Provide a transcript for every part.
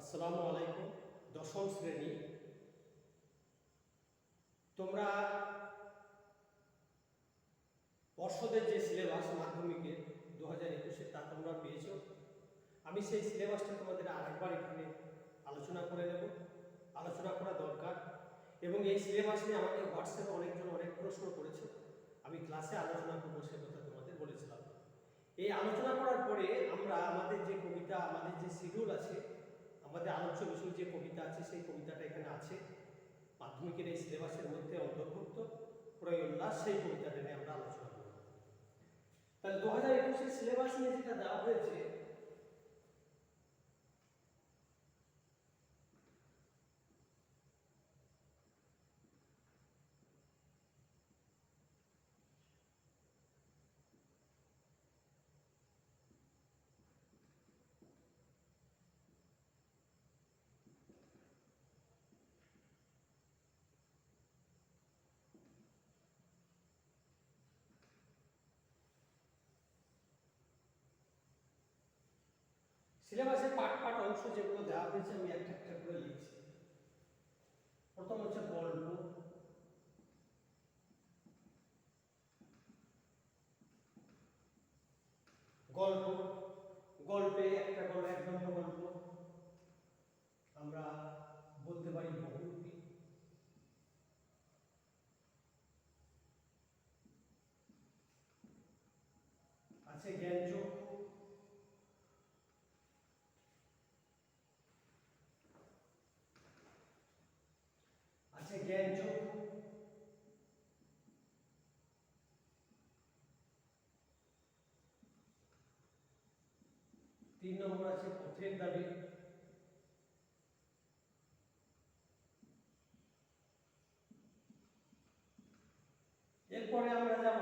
আসসালামু আলাইকুম। দশম শ্রেণী, তোমরা পর্ষদের যে সিলেবাস মাধ্যমিকে 2021-এ তা তোমরা পেয়েছো। আমি সেই সিলেবাসটা তোমাদের আরেকবার এখানে আলোচনা করে নেব, আলোচনা করা দরকার। এবং এই সিলেবাস নিয়ে আমাকে হোয়াটসঅ্যাপে অনেকজন অনেক প্রশ্ন করেছে, আমি ক্লাসে আলোচনা করবো সে কথা তোমাদের বলেছিলাম। এই আলোচনা করার পরে আমরা আমাদের যে কবিতা, আমাদের যে শিডিউল আছে, আমাদের আলোচ্য বিষয় যে কবিতা আছে, সেই কবিতাটা এখানে আছে মাধ্যমিকের এই সিলেবাসের মধ্যে অন্তর্ভুক্ত। প্রয় উল্লাস, সেই কবিতাটা নিয়ে আমরা আলোচনা করব। তাহলে 2021-এর সিলেবাস নিয়ে যেটা দেওয়া হয়েছে, সিলেবাসের পাট অংশ যেগুলো দেওয়া হয়েছে আমি একটা একটা করে লিখছি। প্রথম হচ্ছে গল্প, গল্প গল্পে একটা গল্প, এক নম্বর গল্প আমরা বলতে পারি বহুরূপী। আছে জ্ঞানচক্ষু, আছে জ্ঞানচক্ষু, তিন নম্বর আছে পথের দাবি, এরপরে আমরা যাব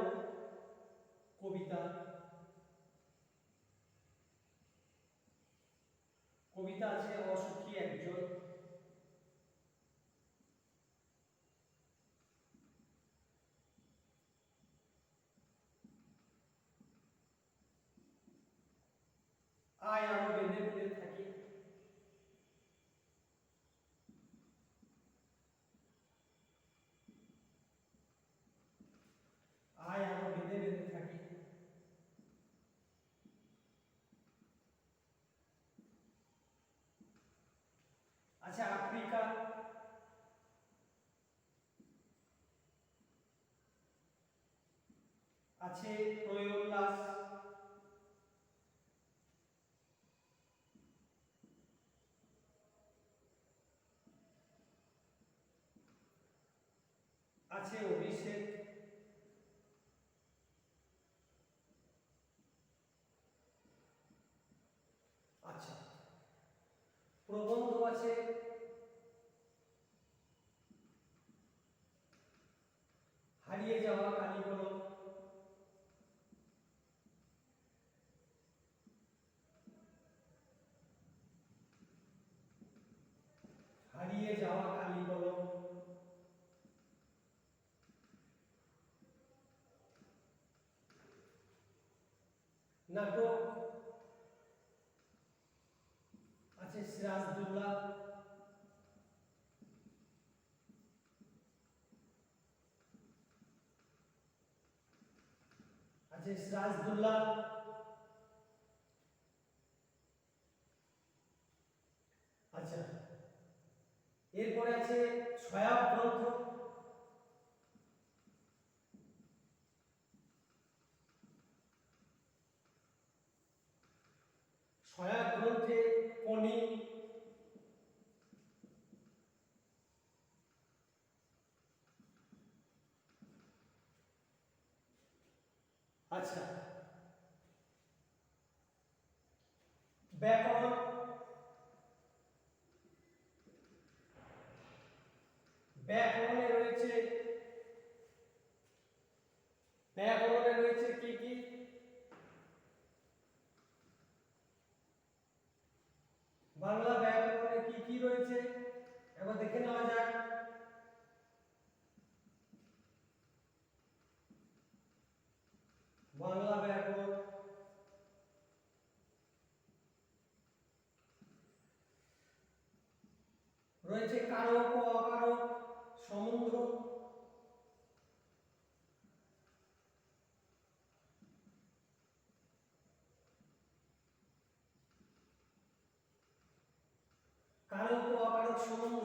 কবিতা। কবিতা আছে অসুখী একজন, আয় আরো বেঁধে বেঁধে থাকি, আয় আরো বেঁধে বেঁধে থাকি, আচ্ছা আফ্রিকা, আছে প্রয়োল্লাস, আছে অভিষেক, আচ্ছা প্রবন্ধ আছে হারিয়ে যাওয়া কালীকলম, হারিয়ে যাওয়া কালীকলম, নাটক আছে সিরাজদৌল্লা, আছে সিরাজদৌল্লা, আচ্ছা এরপরে আছে সহায়ক গ্রন্থ, সহায়ক গ্রন্থে ফণী, আচ্ছা ব্যাকরণ, ব্যাকরণে রয়েছে, ব্যাকরণে রয়েছে কি কি? বাংলা ব্যাকরণে কি কি রয়েছে একবার দেখে নেওয়া যাক। বাংলা ব্যাকরণ, কারক ও অকারক সম্বন্ধ, কারক ও অকারক সম্বন্ধ,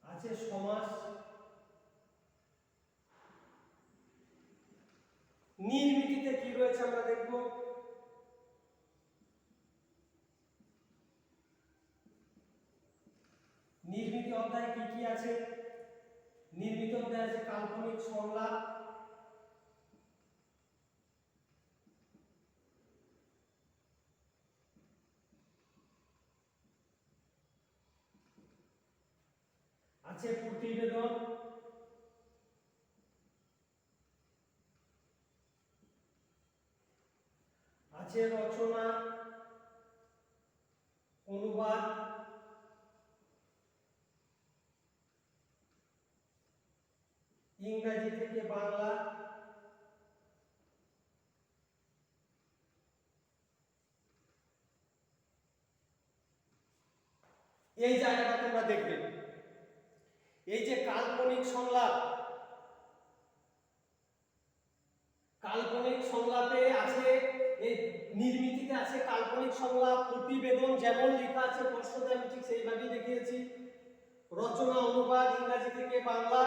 আছে সমাস, নির্মিতিতে কি রয়েছে আমরা দেখব, নির্মিতি অধ্যায়ে কি কি আছে, নির্মিতি অধ্যায়ে আছে কাল্পনিক সংলাপ, আছে প্রতিবেদন, আছে রচনা, অনুবাদ, ইংরেজি থেকে বাংলা, এই জায়গাটা তোমরা দেখবে। এই যে কাল্পনিক সংলাপ, কাল্পনিক সংলাপে আছে, এই নির্মিতিতে আছে কাল্পনিক সংলাপ, প্রতিবেদন যেমন লেখা আছে পর্ষদে আমি ঠিক সেইভাবেই দেখিয়েছি, রচনা, অনুবাদ ইংরেজি থেকে বাংলা,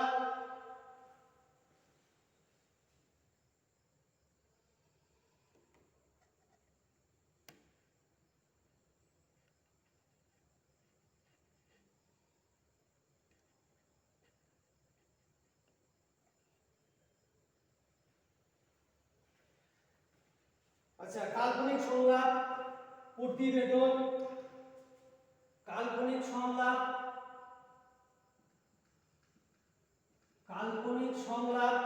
আচ্ছা কাল্পনিক সংলাপ, প্রতিবেদন, কাল্পনিক সংলাপ, কাল্পনিক সংলাপ,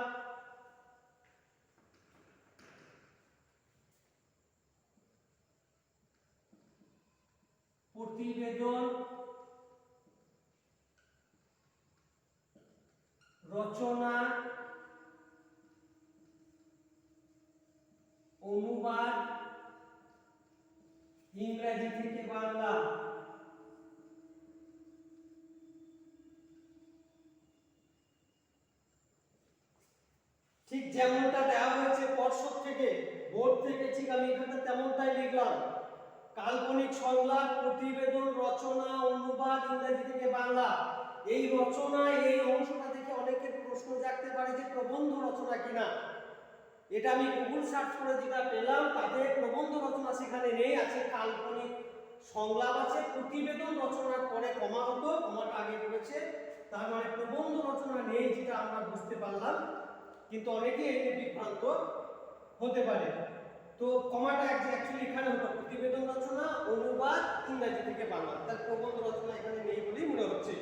প্রতিবেদন, রচনা, অনুবাদ ইংরেজি থেকে বাংলা, ঠিক যেমনটা দেওয়া হয়েছে পর্ষদ থেকে, বোর্ড থেকে, ঠিক আমি এখানে তেমনটাই লিখলাম। কাল্পনিক সংলাপ, প্রতিবেদন, রচনা, অনুবাদ ইংরেজি থেকে বাংলা। এই রচনা, এই অংশটা থেকে অনেকের প্রশ্ন জাগতে পারে যে প্রবন্ধ রচনা কিনা। এটা আমি গুগল সার্চ করে যেটা পেলাম তাতে প্রবন্ধ রচনা সেখানে নেই, আছে কাল্পনিক সংলাপ আছে, প্রতিবেদন রচনার পরে কমা হতো, কমাটা আগে পড়েছে, তার মানে প্রবন্ধ রচনা নেই, যেটা আমরা বুঝতে পারলাম। কিন্তু অনেকে এতে বিভ্রান্ত হতে পারে। তো কমাটা অ্যাকচুয়ালি এখানে হতো প্রতিবেদন রচনা, অনুবাদ ইংরেজি থেকে বাংলা, তার প্রবন্ধ রচনা এখানে নেই বলেই মনে হচ্ছে।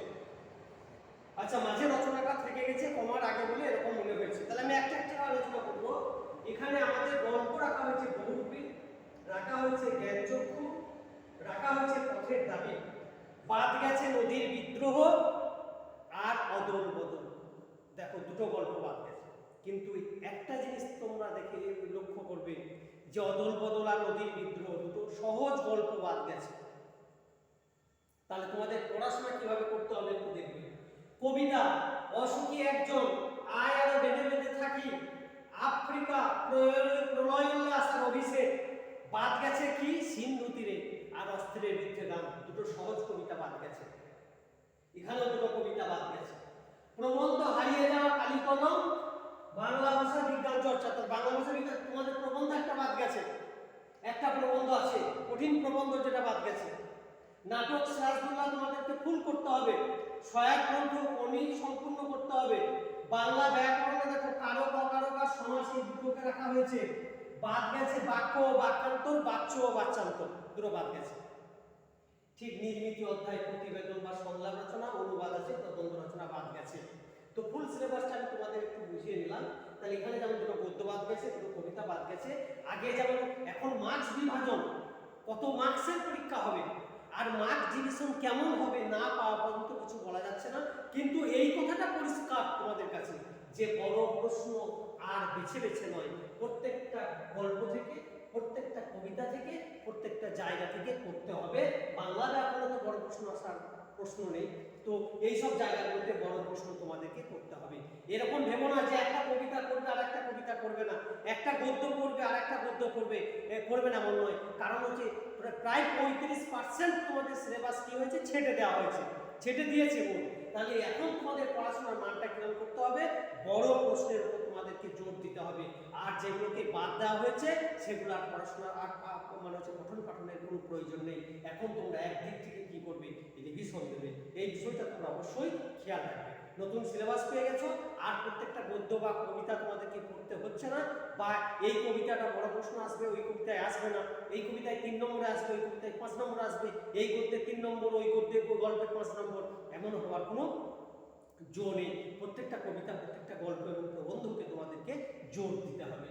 আচ্ছা মাঝে রচনাটা থেকে গেছে কমার আগে বলে এরকম মনে হয়েছে। তাহলে আমি একটা একটা আলোচনা করব। এখানে আমাদের গল্প রাখা হয়েছে বহুরূপী, রাখা হয়েছে জ্ঞানচক্ষু, রাখা হয়েছে পথের দাবি, বাদ গেছে নদীর বিদ্রোহ আর অদল বদল। দেখো দুটো গল্প বাদ গেছে, কিন্তু একটা জিনিস তোমরা দেখে লক্ষ্য করবে যে অদল বদল আর নদীর বিদ্রোহ দুটো সহজ গল্প বাদ গেছে। তাহলে তোমাদের পড়াশোনা কিভাবে করতে হবে একটু দেখবে। কবিতা, অসুখী একজন, আয় আরো বেঁধে বেঁধে থাকি, আফ্রিকা, প্রলয় উল্লাস আর অভিষেক, বাদ গেছে কি সিন্ধু তীরে আর অস্ত্রের বিরুদ্ধে গান। দুটো সহজ কবিতা বাদ গেছে, এখানেও দুটো কবিতা বাদ গেছে। প্রবন্ধ, হারিয়ে যাওয়া কালী কলম, বাংলা ভাষা বিজ্ঞান চর্চা। তো বাংলা ভাষা বিজ্ঞান তোমাদের প্রবন্ধ একটা বাদ গেছে, একটা প্রবন্ধ আছে কঠিন প্রবন্ধ যেটা বাদ গেছে। নাটক সিরাজদৌল্লা তোমাদেরকে ফুল করতে হবে, সহায়ক গ্রন্থ কনি সম্পূর্ণ করতে হবে। বাংলা ব্যাকরণে দেখো কারক অকারক আর সমাস এই দুটোকে রাখা হয়েছে, বাদ গেছে বাক্য ও বাক্যান্তর, বাচ্য ও বাচ্যান্তর, দুটো বাদ গেছে। ঠিক নির্মিতি অধ্যায়, প্রতিবেদন বা সংলাপ রচনা, অনুবাদ আছে, প্রবন্ধ রচনা বাদ গেছে। তো ফুল সিলেবাসটা আমি তোমাদের একটু বুঝিয়ে নিলাম। তাহলে এখানে যেমন দুটো গদ্য বাদ গেছে, দুটো কবিতা বাদ গেছে। আগে যেমন এখন মার্কস বিভাজন, কত মার্কসের পরীক্ষা হবে আর মার্কস ডিভিশন কেমন হবে না পাওয়া পর্যন্ত কিছু বলা যাচ্ছে না, কিন্তু এই কথাটা পরিষ্কার তোমাদের কাছে যে বড় প্রশ্ন আর বেছে বেছে নয়, প্রত্যেকটা গল্প থেকে, প্রত্যেকটা কবিতা থেকে, প্রত্যেকটা জায়গা থেকে করতে হবে। বাংলা ব্যাকরণে তো বড় প্রশ্ন আসার প্রশ্ন নেই। তো এই সব জায়গাগুলোতে বড় প্রশ্ন তোমাদেরকে করতে হবে। এরকম ভেবো না যে একটা কবিতা করবে আর একটা কবিতা করবে না, একটা গদ্য করবে আর একটা গদ্য করবে না, মনে নয়। কারণ হচ্ছে প্রায় 35% তোমাদের সিলেবাস কি হয়েছে, ছেটে দেওয়া হয়েছে, ছেটে দিয়েছে বোর্ড। তাহলে এখন তোমাদের পড়াশোনার মানটা কিরকম করতে হবে, বড় প্রশ্নের উপর তোমাদেরকে জোর দিতে হবে। আর যেগুলোকে বাদ দেওয়া হয়েছে সেগুলো আর পড়াশোনার আর মানে হচ্ছে পঠন পাঠনের কোনো প্রয়োজন নেই। এখন তোমরা একদিক থেকে কি করবে, রিভিশন দেবে। এই বিষয়টা তোমরা অবশ্যই খেয়াল রাখবে। নতুন সিলেবাস পেয়ে গেছো, আর প্রত্যেকটা গদ্য বা কবিতা তোমাদেরকে পড়তে হচ্ছে না, বা এই কবিতাটা বড় প্রশ্ন আসবে ওই কবিতায় আসবে না, এই কবিতায় 3 নম্বরে আসবে ওই কবিতায় 5 নম্বরে আসবে, এই গদ্যে 3 নম্বর ওই গদ্যে গল্পে 5 নম্বর, এমন হওয়ার কোনো জোর নেই। প্রত্যেকটা কবিতা, প্রত্যেকটা গল্প এবং প্রবন্ধকে তোমাদেরকে জোর দিতে হবে।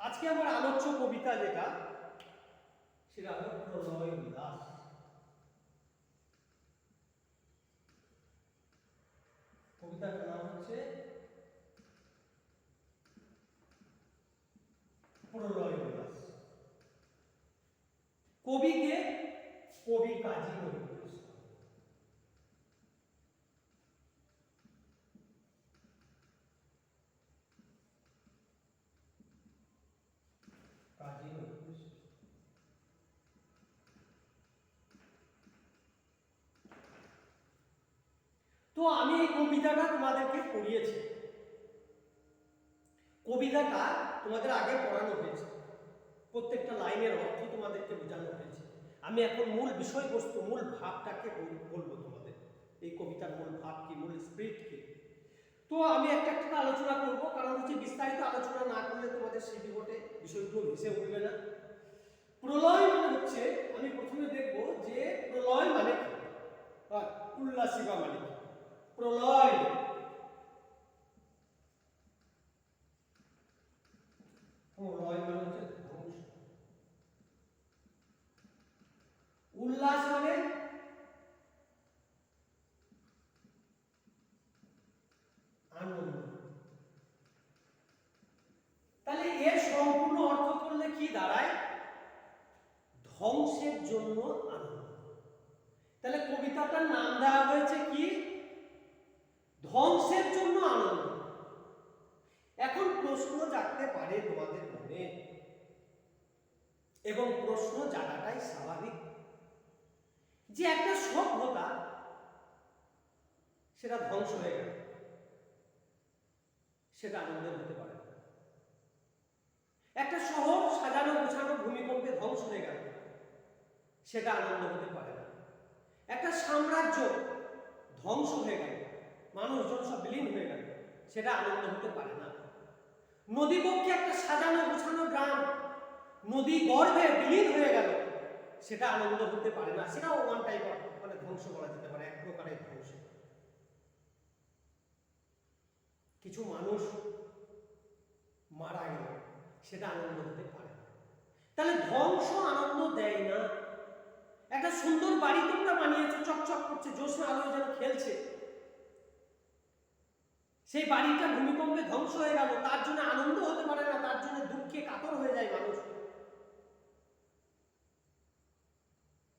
আজকে আমার আলোচ্য কবিতা যেটা, সেটা হলো প্রলয় বিলাস। কবিতাটার নাম হচ্ছে প্রলয় বিলাস। কবিকে কবি কাজী নজরুল ইসলাম। কাজী নজরুল ইসলাম। তো আমি এই কবিতাটা তোমাদেরকে পড়িয়েছি, কবিতাটা তোমাদের আগে পড়ানো হয়েছে, প্রত্যেকটা লাইনের অর্থ তোমাদেরকে বোঝানো হয়েছে। আমি এখন মূল বিষয়বস্তু, মূল ভাবটাকে বলবো তোমাদের, এই কবিতার মূল ভাব কি, মূল স্পিরিট কি। তো আমি একটা একটা আলোচনা করব, কারণ হচ্ছে বিস্তারিত আলোচনা না করলে তোমাদের সেই বিপটে বিষয়গুলো ভেসে উঠবে না। প্রলয় মানে হচ্ছে, আমি প্রথমে দেখব যে প্রলয় মানে কি, উল্লাসিবা মানে কি। প্রলয়, প্রলয় মানে হচ্ছে ধ্বংস, উল্লাস মানে আনন্দ। তাহলে এর সম্পূর্ণ অর্থ করলে কি দাঁড়ায়, ধ্বংসের জন্য আনন্দ। তাহলে কবিতাটার নাম দেওয়া হয়েছে কি, ধ্বংসের জন্য আনন্দ। এখন প্রশ্ন জাগতে পারে তোমাদের মনে, এবং প্রশ্ন জাগাটাই স্বাভাবিক, যে একটা সভ্যতা সেটা ধ্বংস হয়ে গেল, সেটা আনন্দের হতে পারে না। একটা শহর সাজানো গোছানো ভূমিকম্পে ধ্বংস হয়ে গেল, সেটা আনন্দ হতে পারে না। একটা সাম্রাজ্য ধ্বংস হয়ে গেল, মানুষজন সব বিলীন হয়ে গেল, সেটা আনন্দ হতে পারে না। নদীপক্ষে একটা সাজানো গোছানো গ্রাম নদী গর্ভে বিলীন হয়ে গেল, সেটা আনন্দ হতে পারে না। সেটাও ওয়ান টাইপ অফ মানে ধ্বংস বলা যেতে পারে, এক প্রকারের ধ্বংস। কিছু মানুষ মারা গেল, সেটা আনন্দ হতে পারে না। তাহলে ধ্বংস আনন্দ দেয় না। একটা সুন্দর বাড়ি তোমরা বানিয়েছো, চকচক করছে, জ্যোৎস্না আলো যেন খেলছে, সেই বাড়িটা ভূমিকম্পে ধ্বংস হয়ে গেল, তার জন্য আনন্দ হতে পারে না, তার জন্য দুঃখে কাতর হয়ে যায় মানুষ,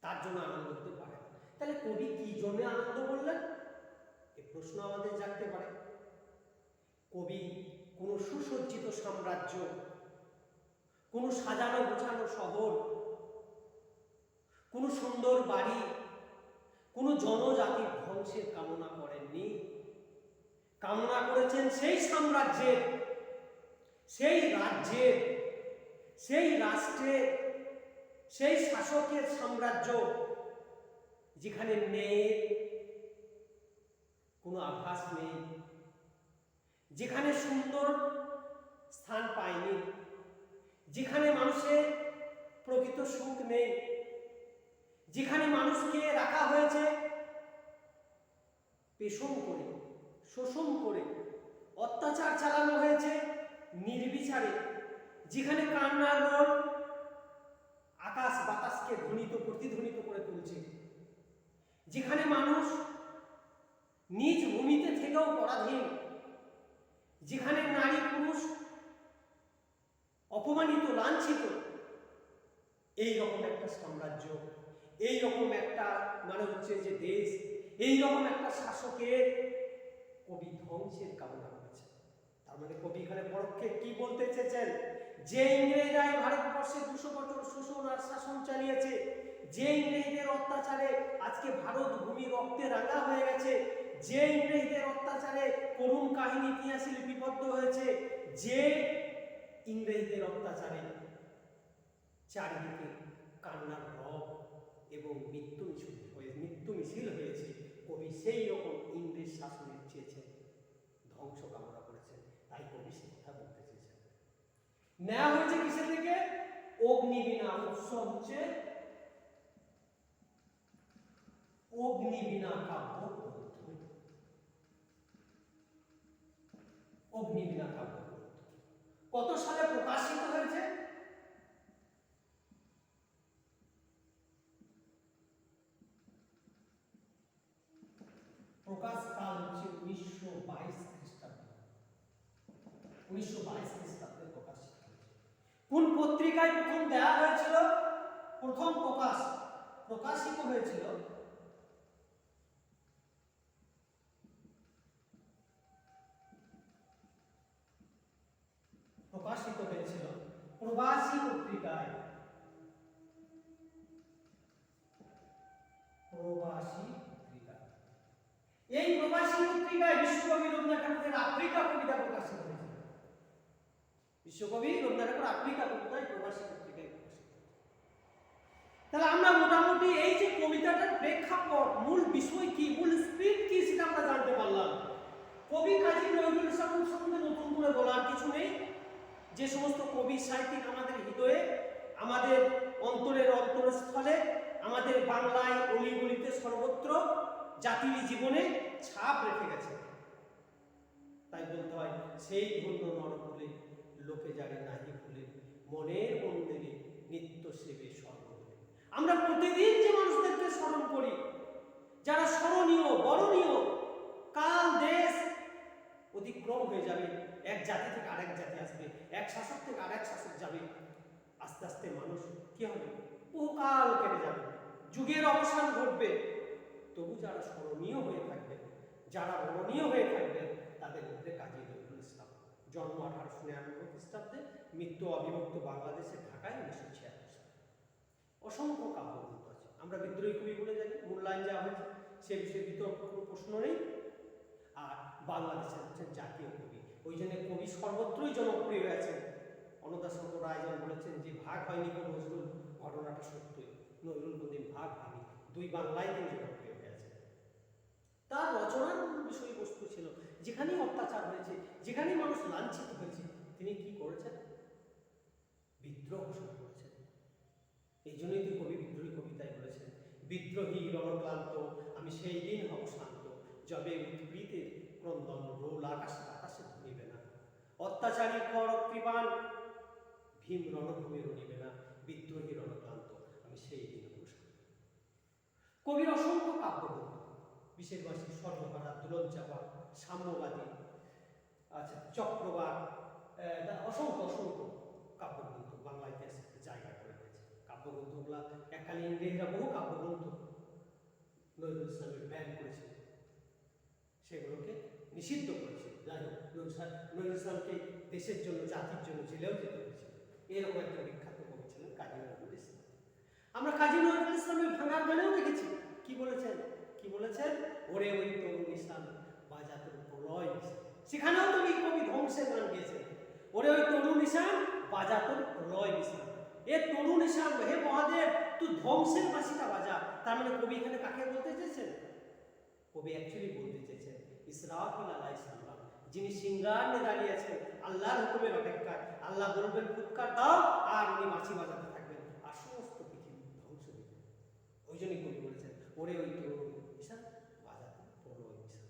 তার জন্য আনন্দ হতে পারে না। তাহলে কবি কি জন্য আনন্দ বললেন, এই প্রশ্ন আমাদের জাগতে পারে। কবি কোনো সুসজ্জিত সাম্রাজ্য, কোনো সাজানো গোছানো শহর, কোনো সুন্দর বাড়ি, কোনো জনজাতির ধ্বংসের কামনা করেননি। কামনা করেছেন সেই সাম্রাজ্যের, সেই রাজ্যের, সেই রাষ্ট্রের, সেই শাসকের সাম্রাজ্য যেখানে ন্যায়ের কোনো আভাস নেই, যেখানে সুন্দর স্থান পায়নি, যেখানে মানুষের প্রকৃত সুখ নেই, যেখানে মানুষকে রাখা হয়েছে পেষণ করে, শোষণ করে, অত্যাচার চালানো হয়েছে নির্বিচারে, যেখানে কান্নার রোল আকাশ বাতাসকে ধ্বনিত প্রতিধ্বনিত করে তুলছে, যেখানে মানুষ নিজ ভূমিতে থেকেও পরাধীন, যেখানে নারী পুরুষ অপমানিত, লাঞ্ছিত, এই রকম একটা সাম্রাজ্য, এই রকম একটা মানে হচ্ছে যে দেশ, এই রকম একটা শাসকের কবি ধ্বংসের কামনা করেছে। তার মানে কবি এখানে পরোক্ষে কি বলতে চেয়েছেন? যে ইংরেজরাই ভারতবর্ষে 200 বছর শোষণ আর শাসন চালিয়েছে, যে ইংরেজদের অত্যাচারে আজকে ভারত ভূমি রক্তে রাঙা হয়ে গেছে, যে ইংরেজদের অত্যাচারে করুণ কাহিনী ইতিহাসে লিপিবদ্ধ হয়েছে, যে ইংরেজদের অত্যাচারে চারিদিকে কান্নার রব এবং মৃত্যু মিছিল হয়েছে, কবি সেই রকম ইংরেজ শাসনের চেয়েছেন, ধ্বংস কামনা করেছেন। তাই কবি সে কথা বলতে চেয়েছেন। নেওয়া হয়েছে কিসের থেকে? অগ্নিবীণা উৎস হচ্ছে অগ্নিবীণা কাব্য গ্রন্থ। অগ্নিবীণা কাব্য গ্রন্থ কত সালে প্রকাশিত হয়েছে? প্রকাশ কাল হচ্ছে 1922 খ্রিস্টাব্দ। 1922 খ্রিস্টাব্দে প্রকাশিত হয়েছে। কোন পত্রিকায় প্রথম দেওয়া হয়েছিল? প্রথম প্রকাশিত হয়েছিল প্রবাসী পত্রিকায়। এই প্রবাসী পত্রিকায় বিশ্বকবি রবীন্দ্রনাথ ঠাকুরের আফ্রিকা কবিতা প্রকাশিত হয়েছিল। বিশ্বকবি রবীন্দ্রনাথ ঠাকুর আফ্রিকা কবিতায় প্রবাসী পত্রিকায় প্রকাশিত। তাহলে আমরা মোটামুটি এই যে কবিতাটার প্রেক্ষাপট, মূল বিষয় কি, মূল স্ক্রিপ্ট কি, সেটা আমরা জানতে পারলাম। কবি কাজী নজরুল ইসলাম সম্বন্ধে নতুন করে বলার কিছু নেই। যে সমস্ত কবি সাহিত্যিক আমাদের হৃদয়ে, আমাদের অন্তরের অন্তরস্থলে, আমাদের বাংলায় অলিগলিতে সর্বত্র জাতির জীবনে ছাপ রেখে গেছে, তাই বলতে হয় সেই ধন্য নরকুলে লোকে যারে নাহি ভুলে, মনের মন্দিরে নিত্য সেবে সর্বগুলে। আমরা প্রতিদিন যে মানুষদেরকে স্মরণ করি, যারা স্মরণীয়, বরণীয়, কাল দেশ অতিক্রম হয়ে যাবে, এক জাতি থেকে আরেক জাতি আসবে, এক শাসক থেকে আরেক শাসক যাবে, আস্তে আস্তে মানুষ কি হবে? বহুকাল কেটে যাবে, যুগের অবসান ঘটবে। তবু যারা স্মরণীয় হয়ে থাকবে, যারা বরণীয় হয়ে থাকবে, তাদের মধ্যে কাজী নজরুল ইসলাম। জন্ম 1899 খ্রিস্টাব্দে, মৃত্যু অবিভক্ত বাংলাদেশের ঢাকায় 1976 সালে। অসংখ্য কাব্যগ্রন্থ আছে। আমরা বিদ্রোহী কবি বলে জানি, মূল্যায়ন যা হয়েছে সে বিষয়ে বিতর্ক কোনো প্রশ্ন নেই। আর বাংলাদেশের হচ্ছেন জাতীয় কবি, ওই জন্য কবি সর্বত্রই জনপ্রিয় আছেন। অন্নদাশঙ্কর রায় যেমন বলেছেন যে ভাগ হয়নি কোনো নজরুল, ঘটনাটা সত্যই, নজরুল কোনদিন ভাগ হয়নি, দুই বাংলায় তিনি জনপ্রিয় হয়ে আছেন। তার রচনার বিষয়বস্তু ছিল যেখানেই অত্যাচার হয়েছে, যেখানেই মানুষ লাঞ্ছিত হয়েছে, তিনি কি করেছেন? বিদ্রোহ ঘোষণা করেছেন। এই জন্যই তিনি কবি বিদ্রোহী কবিতায় বলেছেন, বিদ্রোহী রণক্লান্ত আমি সেই দিন হব শান্ত, যবে উদ্বৃতের ক্রন্দন রোল আকাশে আকাশে ধরিবে না, অত্যাচারী কর কৃপান ভীম রণভূমি রণিবে না, বিদ্রোহী রণক্লান্ত আমি সেই দিন হব শান্ত। কবির অসংখ্য কাব্যগ্রন্থ, বিশেষবাসী, স্বর্ণহারা, দুলন চাপা, সাম্যবাদী, আচ্ছা চক্রবাক, অসংখ্য কাব্যগ্রন্থ বাংলা ইতিহাসে জায়গা করে রয়েছে। কাব্যগ্রন্থগুলা এককালীন ইংরেজরা বহু কাব্যগ্রন্থ নজরুল ইসলামের ব্যান করেছিল, সেগুলোকে নিষিদ্ধ করেছে। যাই হোক, নজরুল ইসলামকে দেশের জন্য, জাতির জন্য জেলেও যেতে হয়েছিল। এরকম একটা বিখ্যাত কবি ছিলেন কাজী নজরুল ইসলাম। আমরা কাজী নজরুল ইসলামের ভাঙার গানেও দেখেছি কি বলেছেন, ওরে ওই তরুণ নিশান বাজা তোর প্রলয় নিশান। সেখানেও তো এই কবি ধ্বংসের গান গেয়েছেন, ওরে ওই তরুণ নিশান বাজা তোর প্রলয় নিশান। এ তরুণ নিশান, হে মহাদেব তুই ধ্বংসের বাঁশিটা বাজা। তার মানে কবি এখানে কাকে বলতে চেয়েছেন? কবি অ্যাকচুয়ালি বলতে চেয়েছেন ইসরাফিল আলাইহিস সালাম, যিনি সিংহার নিয়ে দাঁড়িয়ে আছেন আল্লাহর হুকুমের অপেক্ষায়। আল্লাহ বলবেন ফুৎকার দাও, আর উনি বাঁশি বাজাতে থাকবেন, আর সমস্ত পৃথিবী ধ্বংস হয়ে যাবে। ওই জন্যই কবি বলেছেন ওরে ওই তরুণ নিশান বাজাতে প্রলয় নিশান।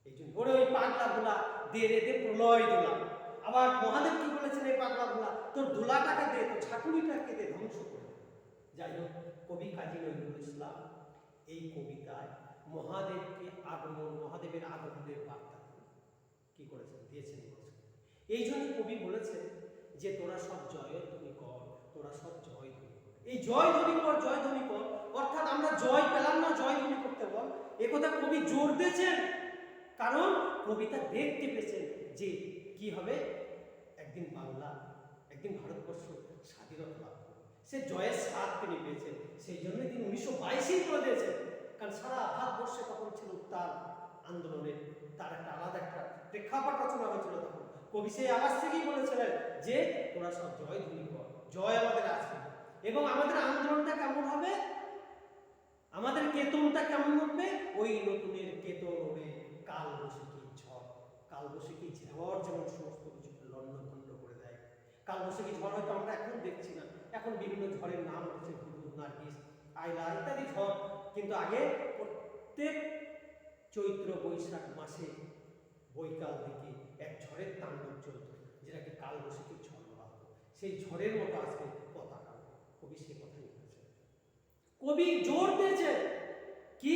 এই জন্য ওরে ওই পাগলা ভোলা দে রে দে প্রলয় দোলা। আবার মহাদেব কি বলেছেন, এই পাগলা ভোলা তোর দোলাটাকে দে, তোর ছাকুরিটাকে দে, ধ্বংস করে। যাই হোক, কবি কাজী নজরুল ইসলাম এই কবিতায় মহাদেবকে আগমন, মহাদেবের আগমনের বার্তা কি করেছেন, দিয়েছেন মানুষকে। এই জন্য কবি বলেছেন যে তোরা সব জয়ধ্বনি কর, তোরা সব জয়ধ্বনি কর। এই জয়ধ্বনি কর, জয়ধ্বনি কর অর্থাৎ আমরা জয় পেলাম না, জয়ধ্বনি করতে বল, একথা কবি জোর দিয়েছেন। কারণ কবিতা দেখতে পেয়েছেন যে কি হবে, একদিন বাংলা, একদিন ভারতবর্ষ স্বাধীনতা লাভ করবে। সে জয়ের স্বাদ তিনি পেয়েছেন, সেই জন্য তিনি 1922 করে দিয়েছেন। কারণ সারা ভারতবর্ষে তখন ছিল উত্তাল আন্দোলনের, তার একটা আলাদা একটা প্রেক্ষাপট রচনা হয়েছিল। তখন কবি সেই আওয়াজ থেকেই বলেছিলেন যে তোরা সব জয়ধ্বনি কর, জয় আমাদের আছে। এবং আমাদের আন্দোলনটা কেমন হবে, আমাদের কেতনটা কেমন হবে, ওই নতুনের কেতন ওড়ে কাল বৈশাখী ঝড়। কাল বৈশাখী ঝড় যেমন সমস্ত কিছু লণ্ডভণ্ড করে দেয়। কাল বৈশাখী ঝড় হয়তো আমরা এখন দেখছি না, এখন বিভিন্ন ঝড়ের নাম হচ্ছে হুদুদ, নার্গিস, আইলা ইত্যাদি ঝড়। কিন্তু আগে প্রত্যেক চৈত্র বৈশাখ মাসে বৈকাল দিকে এক ঝড়ের তাণ্ডব চলত, যেটাকে কাল বৈশাখী ঝড় বলা হতো। সেই ঝড়ের মতো আজকে পতাকা। কবি সে কথাই বলেছেন। কবি জোর দিয়েছে কি,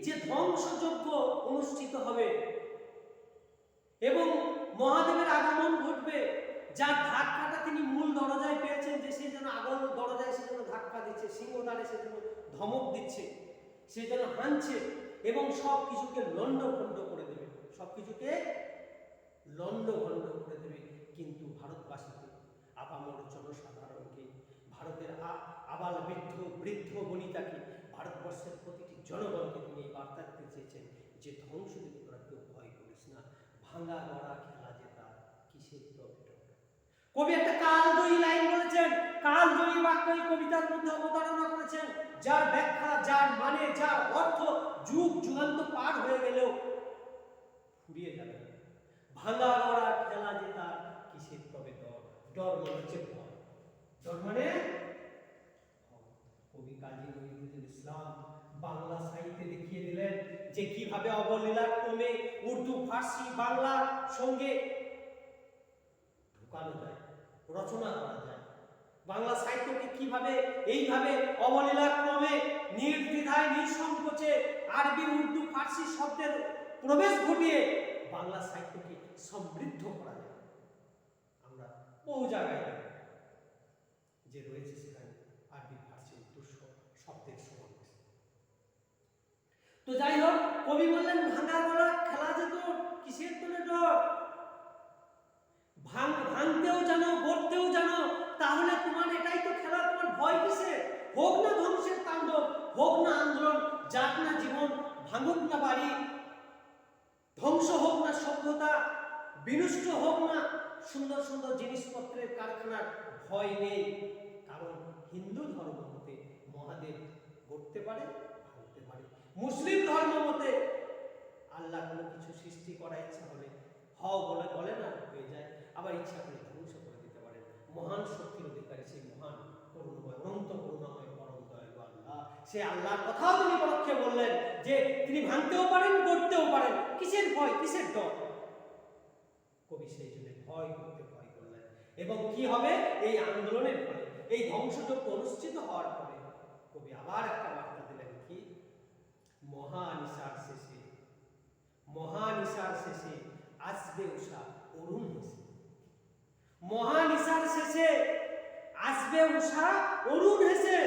যে ধ্বংসযজ্ঞ অনুষ্ঠিত হবে এবং মহাদেবের আগমন ঘটবে। যার ধাক্কাটা তিনি মূল দরজায় পেয়েছেন, যে সে যেন আগল দরজায় সে যেন ধাক্কা দিচ্ছে, সিংহদ্বারে সে যেন ধমক দিচ্ছে, সে যেন হানছে এবং সব কিছুকে লণ্ডভণ্ড করে দেবে, সব কিছুকে লণ্ডভণ্ড করে দেবে। কিন্তু ভারতবাসীকে, আপামর জনসাধারণকে, ভারতের আবাল বৃদ্ধ বনিতাকে, ভারতবর্ষের প্রতিটি জনগণকে তিনি এই বার্তা দিতে চেয়েছেন যে ধ্বংস দিতে তোরা কেউ ভয় করিস না, ভাঙা গড়া খেলা জেতা কিসের তবে। কবি একটা কালজয়ী লাইন বলেছেন, কালজয়ী বাক্য এই কবিতার মধ্যে অবতারণা করেছেন, যার ব্যাখ্যা, যার মানে, যার অর্থ যুগ যুগান্ত পার হয়ে গেলেও ফুরিয়ে যাবে। ভাঙা গড়া খেলা জেতা কিসের তবে ডর। ডর মানে হচ্ছে ভয়, ডর মানে। কবি কাজী নজরুল ইসলাম বাংলা সাহিত্যে দেখিয়ে দিলেন যে কিভাবে অবলীলার ক্রমে উর্দু, ফার্সি, বাংলার সঙ্গে ঢুকানো যায়, রচনা করা যায়। বাংলা সাহিত্যকে কিভাবে এইভাবে অবলীলার ক্রমে নির্দ্বিধায় নিঃসংকোচে আরবি, উর্দু, ফার্সি শব্দের প্রবেশ ঘটিয়ে বাংলা সাহিত্যকে সমৃদ্ধ করা যায়। আমরা বহু জায়গায় যে রয়েছে সেখানে আরবি, ফার্সি, উর্দু শব্দের সমাবেশ। তো যাই হোক, কবি বললেন ভাঙা গড়া খেলা যেত কিসের তোলে ডর। ভাঙতেও জানো, গড়তেও জানো, তাহলে তোমার এটাই তো খেলা, তোমার ভয় কিসে? হোক না ধ্বংসের তাণ্ডব, হোক না আন্দোলন, যাক না জীবন, ভাঙুক না বাড়ি, ধ্বংস হোক না সভ্যতা, বিনষ্ট হোক না সুন্দর সুন্দর জিনিসপত্রের কারখানার, ভয় নেই। কারণ হিন্দু ধর্ম মতে মহাদেব গড়তে পারে, ভাঙতে পারে। মুসলিম ধর্ম মতে আল্লাহ কোনো কিছু সৃষ্টি করার ইচ্ছা হলে হও বলে না, হয়ে যায়। আবার ইচ্ছা করে ধ্বংস করে দিতে পারেন। মহান শক্তির অধিকারী সেই মহান করুণাময়, অনন্ত করুণাময় পরম দয়ালু আল্লাহ, সে আল্লাহর কথাও তিনি পরোক্ষে বললেন যে তিনি ভাঙতেও পারেন, গড়তেও পারেন। কিসের ভয়, কিসের ডর? কবি সেই জন্য ভয় করতে ভয় করলেন। এবং কি হবে এই আন্দোলনের ফলে, এই ধ্বংসযজ্ঞ অনুষ্ঠিত হওয়ার পরে কবি আবার একটা বার্তা দিলেন কি, মহানিশার শেষে, মহানিশার শেষে আসবে উষা অরুণ হেসে। মহানিশার শেষে আসবে উষা অরুণ হেসে।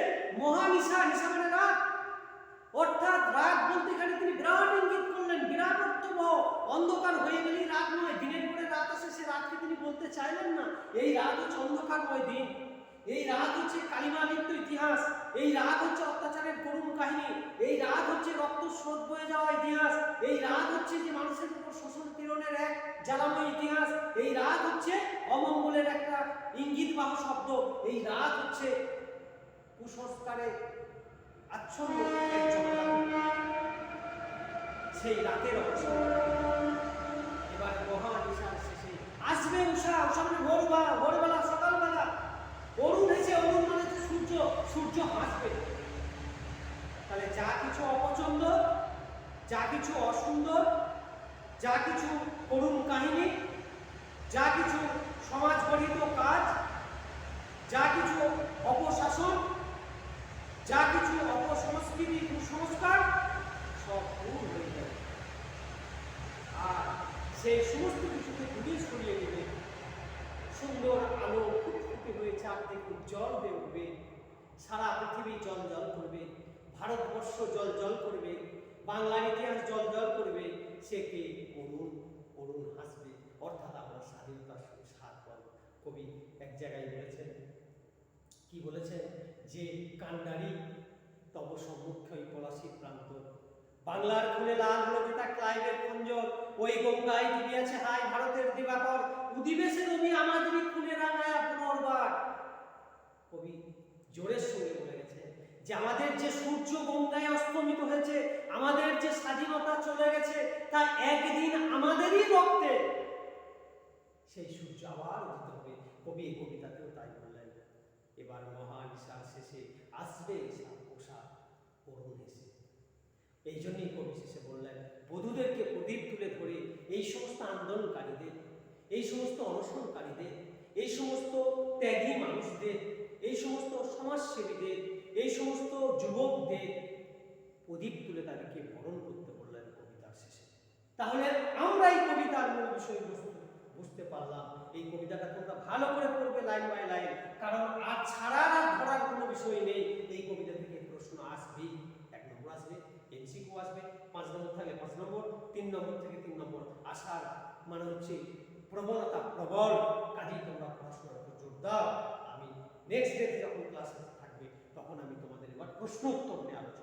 মহানিশা, নিশা মানে রাত, অর্থাৎ রাত বলতে এখানে তিনি বিরাট ইঙ্গিত করলেন, বিরাট অর্থবহ। অন্ধকার হয়ে গেলেই রাত নয়, দিনের পরে রাত আসে, সে রাতকে তিনি বলতে চাইলেন না। এই রাত হচ্ছে অন্ধকারময় দিন, এই রাত হচ্ছে কালিমালিপ্ত ইতিহাস, এই রাত হচ্ছে অত্যাচারের করুণ কাহিনী, এই রাত হচ্ছে রক্ত স্রোত বয়ে যাওয়া ইতিহাস, এই রাত হচ্ছে যে মানুষের উপর শোষণ পীড়নের এক জ্বালাময় ইতিহাস, এই রাত হচ্ছে অমঙ্গলের একটা ইঙ্গিতবাহী শব্দ, এই রাত হচ্ছে কুসংস্কারে আচ্ছন্ন এক জগৎ। সেই রাতের অবসান এবার মহানিশার শেষে আসবে উষা। উষা মানে ভোরবেলা, ভোরবেলা, সকালবেলা। অরুণ হেসে, অরুণ মানে সূর্য, সূর্য হাসবে। তাহলে যা কিছু অপছন্দ, যা কিছু অসুন্দর, যা কিছু করুণ কাহিনী, যা কিছু সমাজ গঠিত কাজ, যা কিছু অপশাসন, যা কিছু অপসংস্কৃতি কুসংস্কার সব দূর হয়ে যাবে, আর সেই সমস্ত কিছুকে দূরে সরিয়ে দেবে। সুন্দর আলো ফুটফুটে হয়ে চারদিকে উজ্জ্বল হয়ে উঠবে, সারা পৃথিবী জল জল করবে, ভারতবর্ষ জল জল করবে, বাংলার ইতিহাস জল জল করবে। সে কে? অরুণ। অরুণ হাসবে, অর্থাৎ আমরা স্বাধীনতার স্বাদ পাব। কবি এক জায়গায় বলেছেন, কি বলেছেন? যে কান্ডারি তব সম্মুখই পলাশী প্রান্ত, বাংলার খুলে লাল হলো যেটা ক্লাইভের খঞ্জর, ওই গঙ্গায় ডুবিয়াছে হাই ভারতের দিবাকর, উদিবে সে রবি আমাদেরই খুলে রাঙায়া পুনর্বার। কবি জোরের সঙ্গে বলে গেছে যে আমাদের যে সূর্য গঙ্গায় অস্তমিত হয়েছে, আমাদের যে স্বাধীনতা চলে গেছে, তা একদিন আমাদেরই রক্তে সেই সূর্য আবার উদিত হবে। কবি এই কবিতাতেও তাই বললেন। এবার মহানিশার শেষে আসবে পোষা অরুণ এসে। এই জন্যই কবি শেষে বললেন, বধূদেরকে প্রদীপ তুলে ধরে এই সমস্ত আন্দোলনকারীদের, এই সমস্ত অনশনকারীদের, এই সমস্ত ত্যাগী মানুষদের, এই সমস্ত সমাজসেবীদের, এই সমস্ত যুবকদের প্রদীপ তুলে তাদেরকে বরণ করতে বললেন কবিতার শেষে। তাহলে আমরা এই কবিতার মূল বিষয়বস্তু বুঝতে পারলাম। এই কবিতাটা তোমরা ভালো করে পড়বে লাইন বাই লাইন, কারণ আর ছাড়ার আর ধরার কোনো বিষয় নেই। এই কবিতা থেকে প্রশ্ন আসবে, 1 নম্বর আসবে, এমসিকিউ আসবে, 5 নম্বর থাকলে 5 নম্বর, 3 নম্বর থেকে 3 নম্বর আসার মানে হচ্ছে প্রবণতা প্রবল। কাজেই তোমরা পড়াশোনার উপর জোর দাও। আমি নেক্সট ডে যখন ক্লাস থাকবে তখন আমি তোমাদের এবার প্রশ্ন উত্তর নিয়ে আলোচনা